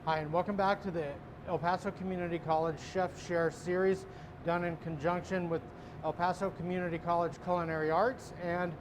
Hi, and welcome back to the El Paso Community College Chef Share series, done in conjunction with El Paso Community College Culinary Arts and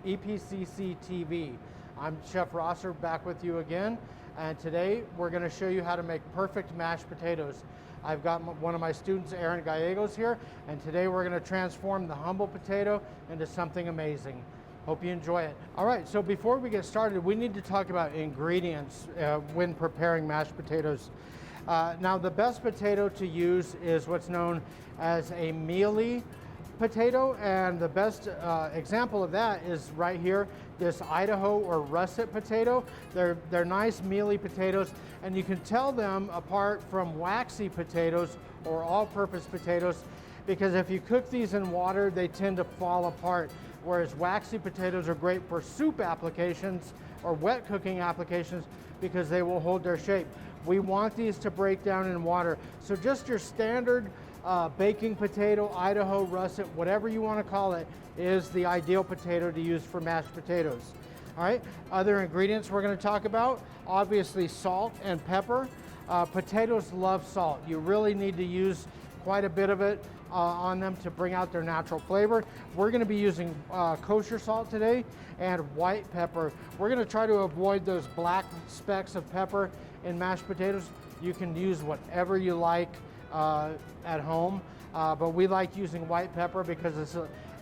EPCC TV. I'm Chef Rosser, back with you again, and today we're going to show you how to make perfect mashed potatoes. I've got one of my students, Aaron Gallegos, here, and today we're going to transform the humble potato into something amazing. Hope you enjoy it. All right, so before we get started, we need to talk about ingredients when preparing mashed potatoes. Now, the best potato to use is what's known as a mealy potato, and the best example of that is right here, this Idaho or russet potato. They're nice mealy potatoes, and you can tell them apart from waxy potatoes or all-purpose potatoes, because if you cook these in water, they tend to fall apart. Whereas waxy potatoes are great for soup applications or wet cooking applications because they will hold their shape. We want these to break down in water. So just your standard baking potato, Idaho, russet, whatever you want to call it, is the ideal potato to use for mashed potatoes. All right, other ingredients we're going to talk about, obviously salt and pepper. Potatoes love salt. You really need to use quite a bit of it on them to bring out their natural flavor. We're going to be using kosher salt today and white pepper. We're going to try to avoid those black specks of pepper in mashed potatoes. You can use whatever you like at home, but we like using white pepper because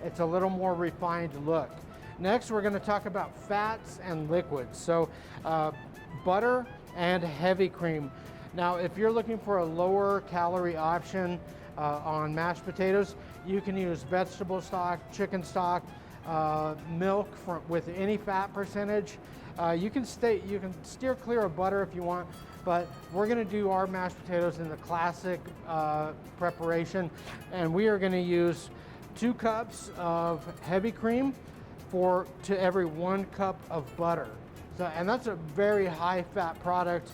it's a little more refined look. Next, we're going to talk about fats and liquids. So butter and heavy cream. Now, if you're looking for a lower calorie option on mashed potatoes, you can use vegetable stock, chicken stock, milk with any fat percentage. You can steer clear of butter if you want, but we're going to do our mashed potatoes in the classic preparation, and we are going to use 2 cups of heavy cream to every 1 cup of butter. So, and that's a very high fat product.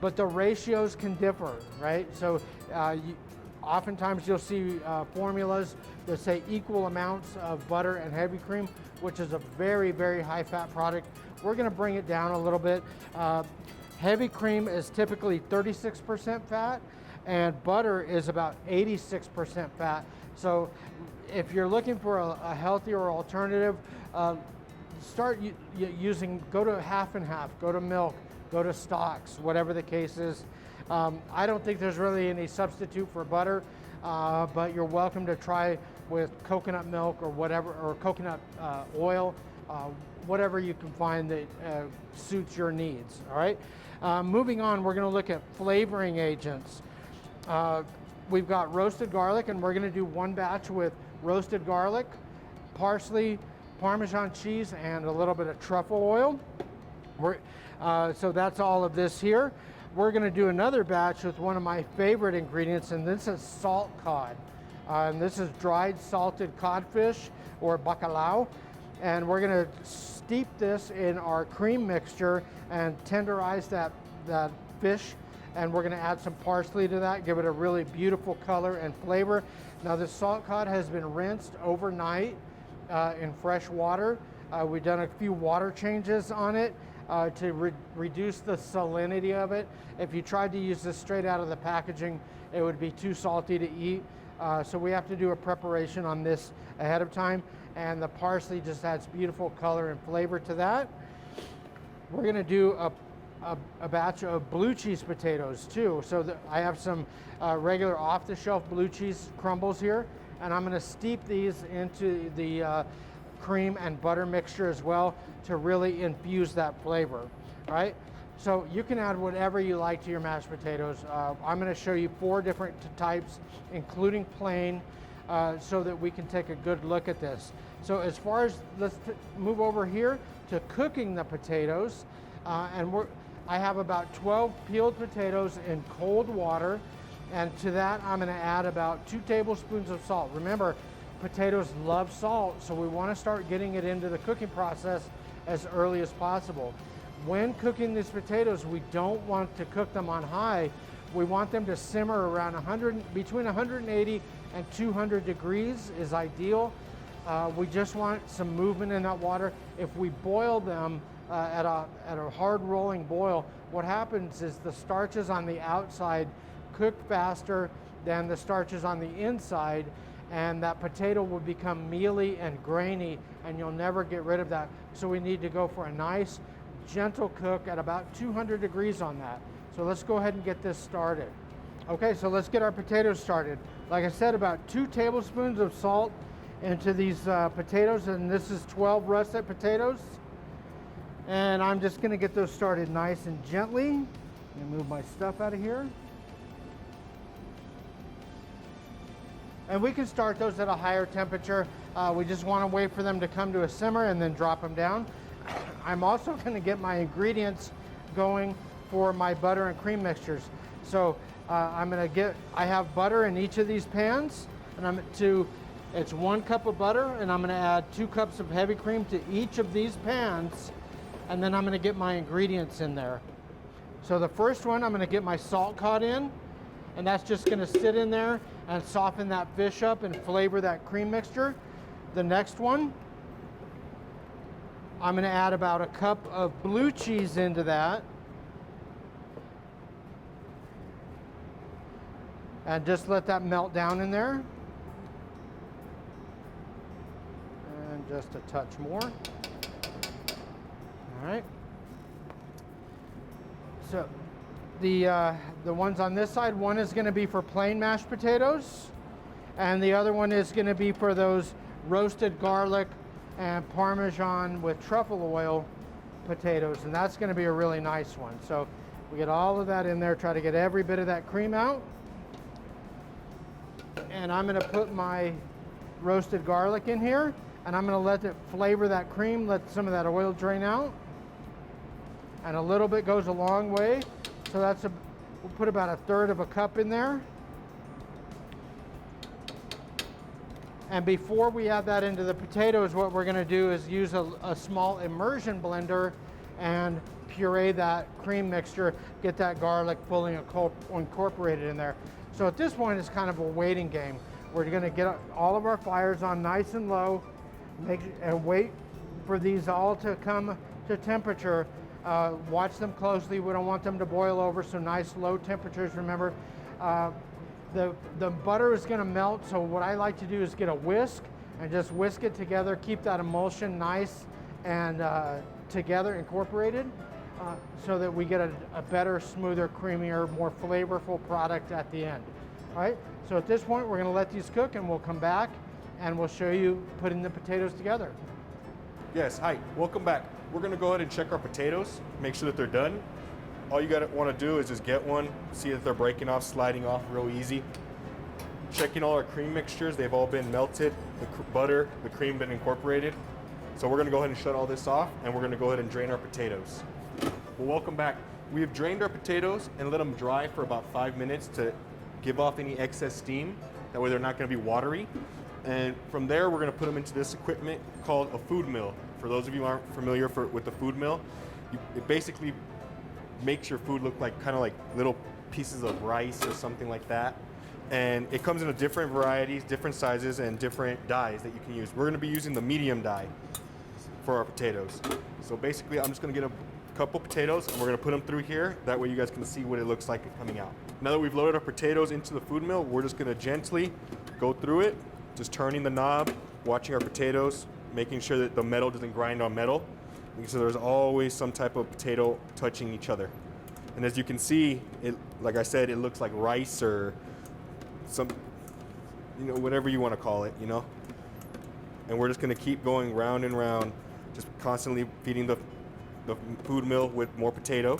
But the ratios can differ, right? So oftentimes you'll see formulas that say equal amounts of butter and heavy cream, which is a very, very high fat product. We're gonna bring it down a little bit. Heavy cream is typically 36% fat, and butter is about 86% fat. So if you're looking for a healthier alternative, start go to half and half, go to milk, go to stocks, whatever the case is. I don't think there's really any substitute for butter, but you're welcome to try with coconut milk or whatever, or coconut oil, whatever you can find that suits your needs, all right? Moving on, we're gonna look at flavoring agents. We've got roasted garlic, and we're gonna do 1 batch with roasted garlic, parsley, Parmesan cheese, and a little bit of truffle oil. So that's all of this here. We're going to do another batch with one of my favorite ingredients, and this is salt cod. And this is dried salted codfish or bacalao. And we're going to steep this in our cream mixture and tenderize that fish. And we're going to add some parsley to that, give it a really beautiful color and flavor. Now, this salt cod has been rinsed overnight in fresh water. We've done a few water changes on it to reduce the salinity of it. If you tried to use this straight out of the packaging, it would be too salty to eat. So we have to do a preparation on this ahead of time, and the parsley just adds beautiful color and flavor to that. We're going to do a batch of blue cheese potatoes too. So I have some regular off-the-shelf blue cheese crumbles here, and I'm going to steep these into the cream and butter mixture as well to really infuse that flavor. All right, so you can add whatever you like to your mashed potatoes. I'm going to show you 4 different types, including plain, so that we can take a good look at this. So as far as, let's move over here to cooking the potatoes, and I have about 12 peeled potatoes in cold water, and to that I'm going to add about 2 tablespoons of salt. Remember, potatoes love salt, so we want to start getting it into the cooking process as early as possible. When cooking these potatoes, we don't want to cook them on high. We want them to simmer around between 180 and 200 degrees is ideal. We just want some movement in that water. If we boil them at a hard rolling boil, what happens is the starches on the outside cook faster than the starches on the inside, and that potato will become mealy and grainy, and you'll never get rid of that. So we need to go for a nice, gentle cook at about 200 degrees on that. So let's go ahead and get this started. Okay, so let's get our potatoes started. Like I said, about 2 tablespoons of salt into these potatoes, and this is 12 russet potatoes. And I'm just gonna get those started nice and gently. Let me move my stuff out of here. And we can start those at a higher temperature. We just wanna wait for them to come to a simmer and then drop them down. I'm also gonna get my ingredients going for my butter and cream mixtures. So I have butter in each of these pans, and it's 1 cup of butter, and I'm gonna add 2 cups of heavy cream to each of these pans, and then I'm gonna get my ingredients in there. So the first one, I'm gonna get my salt cod in, and that's just gonna sit in there and soften that fish up and flavor that cream mixture. The next one, I'm gonna add about a cup of blue cheese into that. And just let that melt down in there. And just a touch more. All right. So the ones on this side, one is going to be for plain mashed potatoes, and the other one is going to be for those roasted garlic and Parmesan with truffle oil potatoes, and that's going to be a really nice one. So we get all of that in there, try to get every bit of that cream out. And I'm going to put my roasted garlic in here, and I'm going to let it flavor that cream, let some of that oil drain out. And a little bit goes a long way. So we'll put about 1/3 of a cup in there. And before we add that into the potatoes, what we're going to do is use a small immersion blender and puree that cream mixture, get that garlic fully incorporated in there. So at this point, it's kind of a waiting game. We're going to get all of our fires on nice and low, and wait for these all to come to temperature. Watch them closely. We don't want them to boil over, so nice low temperatures. Remember, the butter is going to melt, so what I like to do is get a whisk and just whisk it together, keep that emulsion nice and together, incorporated. So that we get a better, smoother, creamier, more flavorful product at the end. All right, so at this point, we're gonna let these cook, and we'll come back and we'll show you putting the potatoes together. Yes, hi, welcome back. We're gonna go ahead and check our potatoes, make sure that they're done. All you gotta wanna do is just get one, see that they're breaking off, sliding off real easy. Checking all our cream mixtures, they've all been melted, the butter, the cream been incorporated. So we're gonna go ahead and shut all this off, and we're gonna go ahead and drain our potatoes. Well, welcome back. We have drained our potatoes and let them dry for about 5 minutes to give off any excess steam. That way they're not going to be watery. And from there, we're going to put them into this equipment called a food mill. For those of you who aren't familiar with the food mill, it basically makes your food look like kind of like little pieces of rice or something like that. And it comes in different varieties, different sizes, and different dyes that you can use. We're going to be using the medium dye for our potatoes. So basically, I'm just going to get a couple potatoes, and we're going to put them through here. That way you guys can see what it looks like coming out. Now that we've loaded our potatoes into the food mill, we're just going to gently go through it, just turning the knob, watching our potatoes, making sure that the metal doesn't grind on metal. So there's always some type of potato touching each other. And as you can see, like I said, it looks like rice or some, whatever you want to call it, And we're just going to keep going round and round, just constantly feeding the food mill with more potato.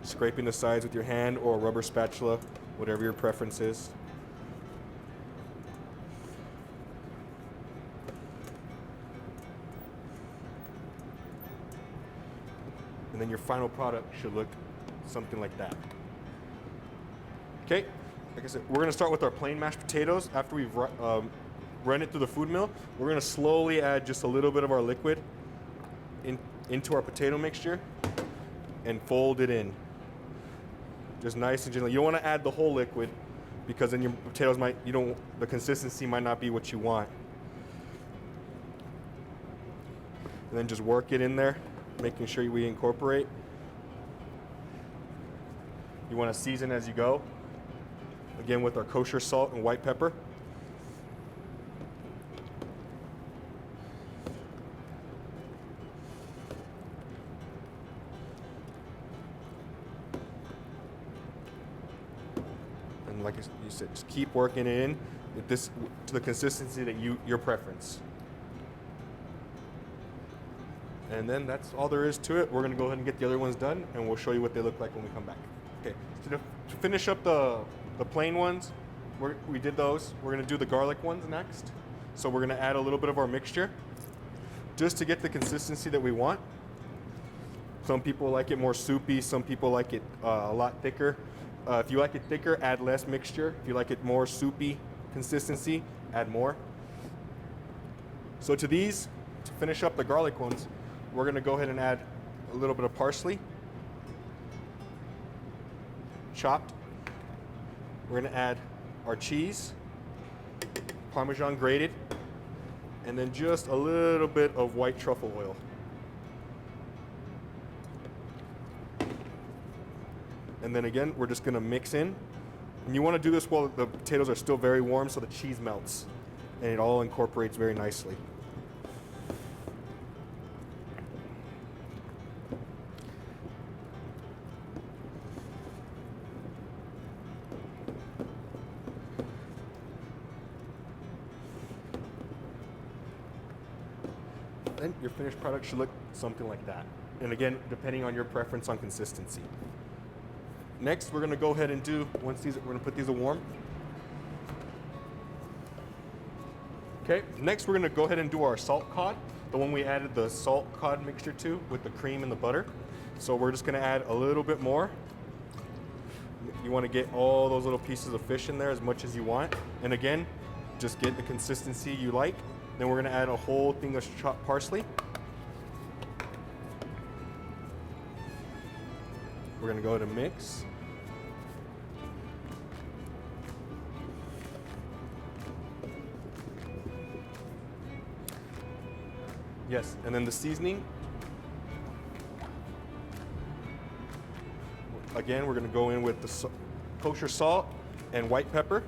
Scraping the sides with your hand or a rubber spatula, whatever your preference is. And then your final product should look something like that. Okay, like I said, we're gonna start with our plain mashed potatoes. After we've run it through the food mill, we're gonna slowly add just a little bit of our liquid into our potato mixture and fold it in. Just nice and gently. You don't wanna add the whole liquid because then your potatoes the consistency might not be what you want. and then just work it in there, making sure we incorporate. You want to season as you go. Again, with our kosher salt and white pepper. And like you said, just keep working it in with this to the consistency that your preference. And then that's all there is to it. We're gonna go ahead and get the other ones done, and we'll show you what they look like when we come back. Okay, so to finish up the plain ones, we did those. We're gonna do the garlic ones next. So we're gonna add a little bit of our mixture just to get the consistency that we want. Some people like it more soupy, some people like it a lot thicker. If you like it thicker, add less mixture. If you like it more soupy consistency, add more. So to these, to finish up the garlic ones, we're gonna go ahead and add a little bit of parsley, chopped. We're gonna add our cheese, Parmesan grated, and then just a little bit of white truffle oil. And then again, we're just gonna mix in. And you wanna do this while the potatoes are still very warm so the cheese melts and it all incorporates very nicely. And your finished product should look something like that. And again, depending on your preference on consistency. Next, we're gonna go ahead and do, we're gonna put these in warm. Okay, next we're gonna go ahead and do our salt cod, the one we added the salt cod mixture to with the cream and the butter. So we're just gonna add a little bit more. You wanna get all those little pieces of fish in there as much as you want. And again, just get the consistency you like. Then we're gonna add a whole thing of chopped parsley. We're gonna go ahead and mix. Yes, and then the seasoning. Again, we're gonna go in with the kosher salt and white pepper.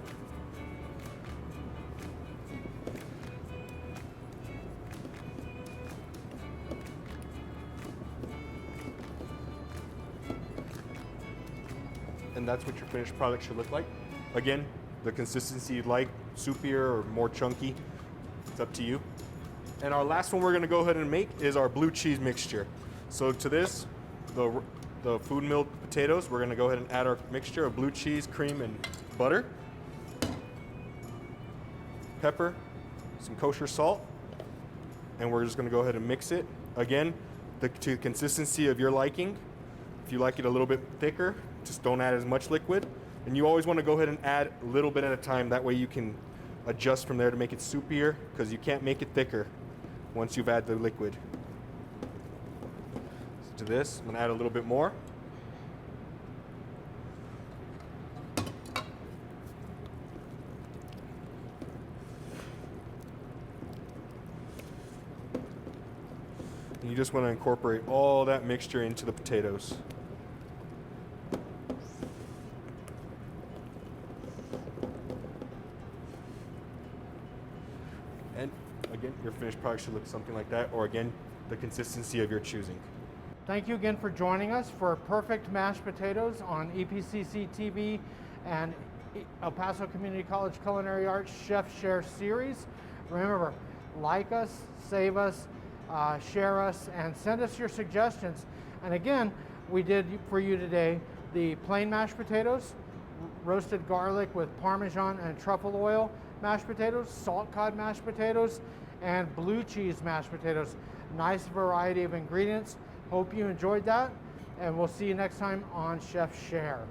And that's what your finished product should look like. Again, the consistency you'd like, soupier or more chunky, it's up to you. And our last one we're gonna go ahead and make is our blue cheese mixture. So to this, the food milled potatoes, we're gonna go ahead and add our mixture of blue cheese, cream, and butter, pepper, some kosher salt, and we're just gonna go ahead and mix it. Again, to the consistency of your liking. If you like it a little bit thicker, just don't add as much liquid. And you always want to go ahead and add a little bit at a time. That way you can adjust from there to make it soupier, because you can't make it thicker once you've added the liquid. So to this, I'm going to add a little bit more. And you just want to incorporate all that mixture into the potatoes. And again, your finished product should look something like that, or again, the consistency of your choosing. Thank you again for joining us for Perfect Mashed Potatoes on EPCC TV and El Paso Community College Culinary Arts Chef Share Series. Remember, like us, save us, share us, and send us your suggestions. And again, we did for you today the plain mashed potatoes, roasted garlic with Parmesan and truffle oil mashed potatoes, salt cod mashed potatoes, and blue cheese mashed potatoes. Nice variety of ingredients. Hope you enjoyed that, and we'll see you next time on Chef Share.